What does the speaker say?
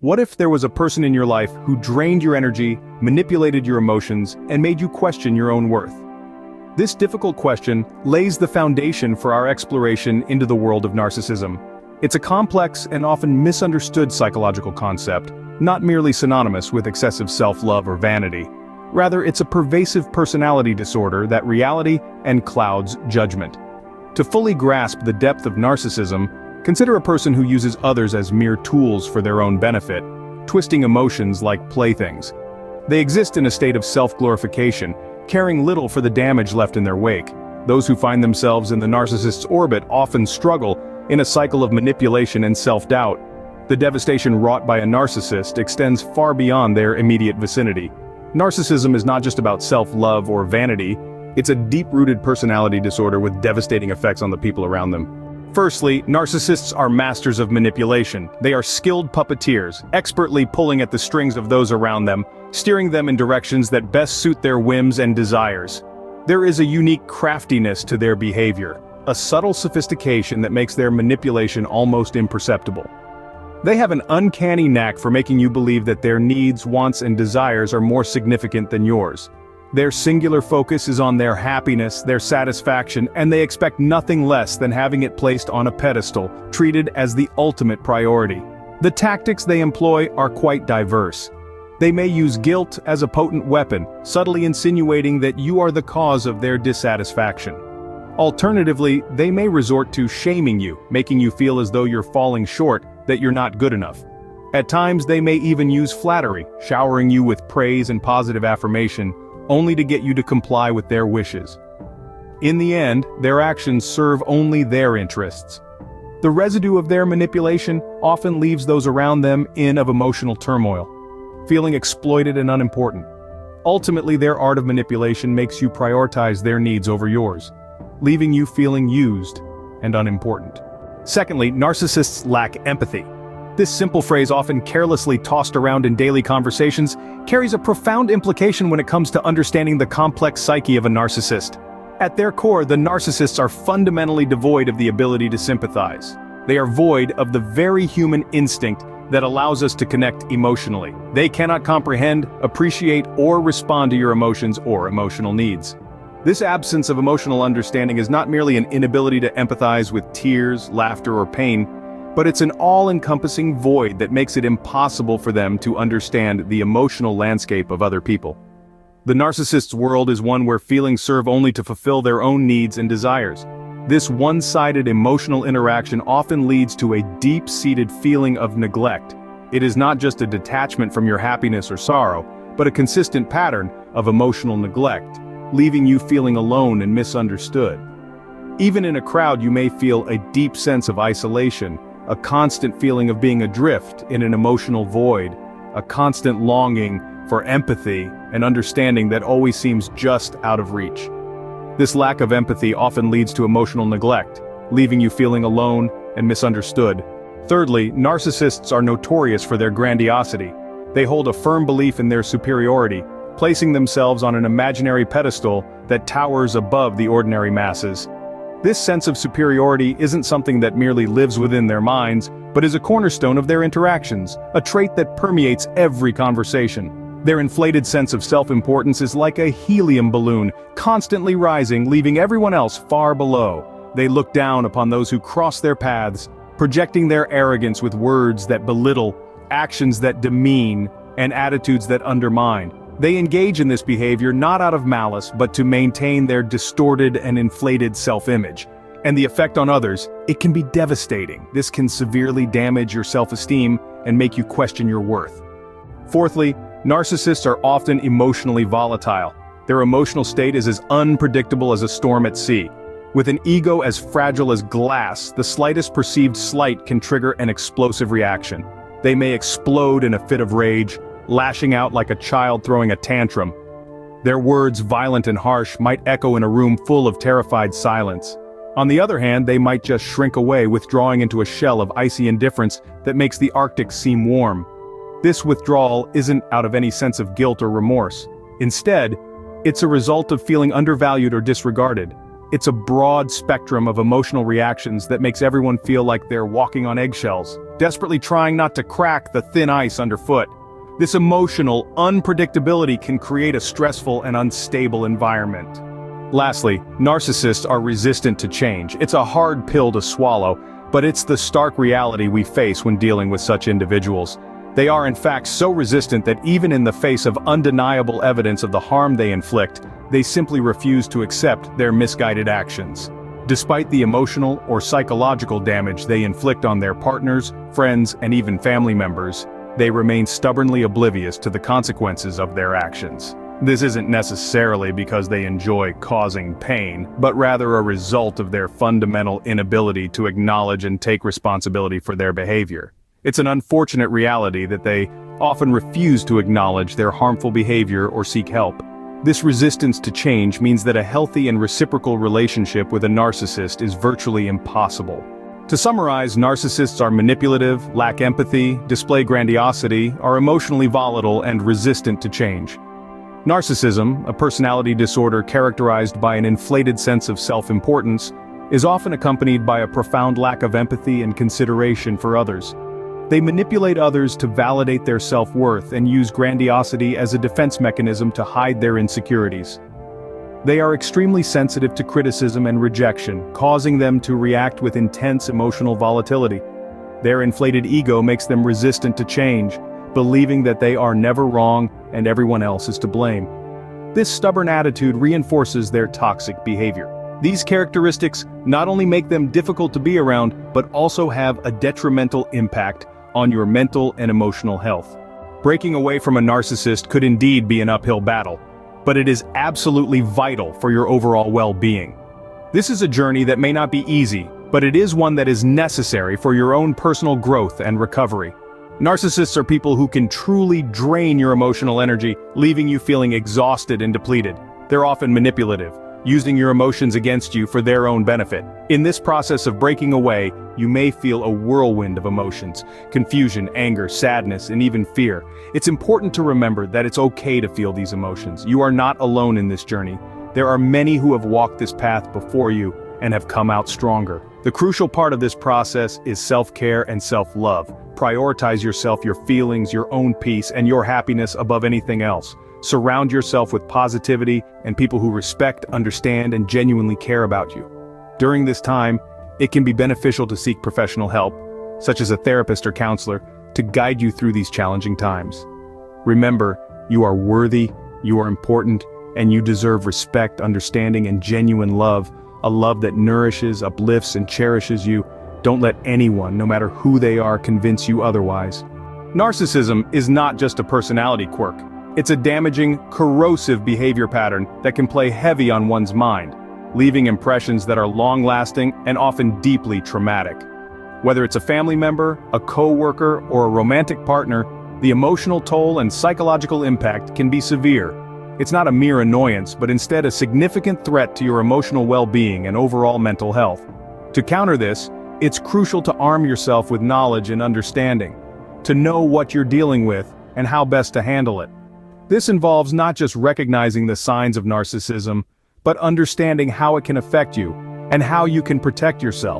What if there was a person in your life who drained your energy, manipulated your emotions, and made you question your own worth? This difficult question lays the foundation for our exploration into the world of narcissism. It's a complex and often misunderstood psychological concept, not merely synonymous with excessive self-love or vanity. Rather, it's a pervasive personality disorder that reality and clouds judgment. To fully grasp the depth of narcissism, consider a person who uses others as mere tools for their own benefit, twisting emotions like playthings. They exist in a state of self-glorification, caring little for the damage left in their wake. Those who find themselves in the narcissist's orbit often struggle in a cycle of manipulation and self-doubt. The devastation wrought by a narcissist extends far beyond their immediate vicinity. Narcissism is not just about self-love or vanity, it's a deep-rooted personality disorder with devastating effects on the people around them. Firstly, narcissists are masters of manipulation. They are skilled puppeteers, expertly pulling at the strings of those around them, steering them in directions that best suit their whims and desires. There is a unique craftiness to their behavior, a subtle sophistication that makes their manipulation almost imperceptible. They have an uncanny knack for making you believe that their needs, wants, and desires are more significant than yours. Their singular focus is on their happiness, their satisfaction, and they expect nothing less than having it placed on a pedestal, treated as the ultimate priority. The tactics they employ are quite diverse. They may use guilt as a potent weapon, subtly insinuating that you are the cause of their dissatisfaction. Alternatively, they may resort to shaming you, making you feel as though you're falling short, that you're not good enough. At times they may even use flattery, showering you with praise and positive affirmation, only to get you to comply with their wishes. In the end, their actions serve only their interests. The residue of their manipulation often leaves those around them in of emotional turmoil, feeling exploited and unimportant. Ultimately, their art of manipulation makes you prioritize their needs over yours, leaving you feeling used and unimportant. Secondly, narcissists lack empathy. This simple phrase, often carelessly tossed around in daily conversations, carries a profound implication when it comes to understanding the complex psyche of a narcissist. At their core, the narcissists are fundamentally devoid of the ability to sympathize. They are void of the very human instinct that allows us to connect emotionally. They cannot comprehend, appreciate, or respond to your emotions or emotional needs. This absence of emotional understanding is not merely an inability to empathize with tears, laughter, or pain, but it's an all-encompassing void that makes it impossible for them to understand the emotional landscape of other people. The narcissist's world is one where feelings serve only to fulfill their own needs and desires. This one-sided emotional interaction often leads to a deep-seated feeling of neglect. It is not just a detachment from your happiness or sorrow, but a consistent pattern of emotional neglect, leaving you feeling alone and misunderstood. Even in a crowd, you may feel a deep sense of isolation, a constant feeling of being adrift in an emotional void, a constant longing for empathy and understanding that always seems just out of reach. This lack of empathy often leads to emotional neglect, leaving you feeling alone and misunderstood. Thirdly, narcissists are notorious for their grandiosity. They hold a firm belief in their superiority, placing themselves on an imaginary pedestal that towers above the ordinary masses. This sense of superiority isn't something that merely lives within their minds, but is a cornerstone of their interactions, a trait that permeates every conversation. Their inflated sense of self-importance is like a helium balloon, constantly rising, leaving everyone else far below. They look down upon those who cross their paths, projecting their arrogance with words that belittle, actions that demean, and attitudes that undermine. They engage in this behavior not out of malice, but to maintain their distorted and inflated self-image. And the effect on others, it can be devastating. This can severely damage your self-esteem and make you question your worth. Fourthly, narcissists are often emotionally volatile. Their emotional state is as unpredictable as a storm at sea. With an ego as fragile as glass, the slightest perceived slight can trigger an explosive reaction. They may explode in a fit of rage, lashing out like a child throwing a tantrum. Their words, violent and harsh, might echo in a room full of terrified silence. On the other hand, they might just shrink away, withdrawing into a shell of icy indifference that makes the Arctic seem warm. This withdrawal isn't out of any sense of guilt or remorse. Instead, it's a result of feeling undervalued or disregarded. It's a broad spectrum of emotional reactions that makes everyone feel like they're walking on eggshells, desperately trying not to crack the thin ice underfoot. This emotional unpredictability can create a stressful and unstable environment. Lastly, narcissists are resistant to change. It's a hard pill to swallow, but it's the stark reality we face when dealing with such individuals. They are in fact so resistant that even in the face of undeniable evidence of the harm they inflict, they simply refuse to accept their misguided actions. Despite the emotional or psychological damage they inflict on their partners, friends, and even family members, they remain stubbornly oblivious to the consequences of their actions. This isn't necessarily because they enjoy causing pain, but rather a result of their fundamental inability to acknowledge and take responsibility for their behavior. It's an unfortunate reality that they often refuse to acknowledge their harmful behavior or seek help. This resistance to change means that a healthy and reciprocal relationship with a narcissist is virtually impossible. To summarize, narcissists are manipulative, lack empathy, display grandiosity, are emotionally volatile, and resistant to change. Narcissism, a personality disorder characterized by an inflated sense of self-importance, is often accompanied by a profound lack of empathy and consideration for others. They manipulate others to validate their self-worth and use grandiosity as a defense mechanism to hide their insecurities. They are extremely sensitive to criticism and rejection, causing them to react with intense emotional volatility. Their inflated ego makes them resistant to change, believing that they are never wrong and everyone else is to blame. This stubborn attitude reinforces their toxic behavior. These characteristics not only make them difficult to be around, but also have a detrimental impact on your mental and emotional health. Breaking away from a narcissist could indeed be an uphill battle, but it is absolutely vital for your overall well-being. This is a journey that may not be easy, but it is one that is necessary for your own personal growth and recovery. Narcissists are people who can truly drain your emotional energy, leaving you feeling exhausted and depleted. They're often manipulative, using your emotions against you for their own benefit. In this process of breaking away, you may feel a whirlwind of emotions: confusion, anger, sadness, and even fear. It's important to remember that it's okay to feel these emotions. You are not alone in this journey. There are many who have walked this path before you and have come out stronger. The crucial part of this process is self-care and self-love. Prioritize yourself, your feelings, your own peace, and your happiness above anything else. Surround yourself with positivity and people who respect, understand, and genuinely care about you. During this time, it can be beneficial to seek professional help, such as a therapist or counselor, to guide you through these challenging times. Remember, you are worthy, you are important, and you deserve respect, understanding, and genuine love, a love that nourishes, uplifts, and cherishes you. Don't let anyone, no matter who they are, convince you otherwise. Narcissism is not just a personality quirk. It's a damaging, corrosive behavior pattern that can play heavy on one's mind, leaving impressions that are long-lasting and often deeply traumatic. Whether it's a family member, a co-worker, or a romantic partner, the emotional toll and psychological impact can be severe. It's not a mere annoyance, but instead a significant threat to your emotional well-being and overall mental health. To counter this, it's crucial to arm yourself with knowledge and understanding, to know what you're dealing with and how best to handle it. This involves not just recognizing the signs of narcissism, but understanding how it can affect you and how you can protect yourself.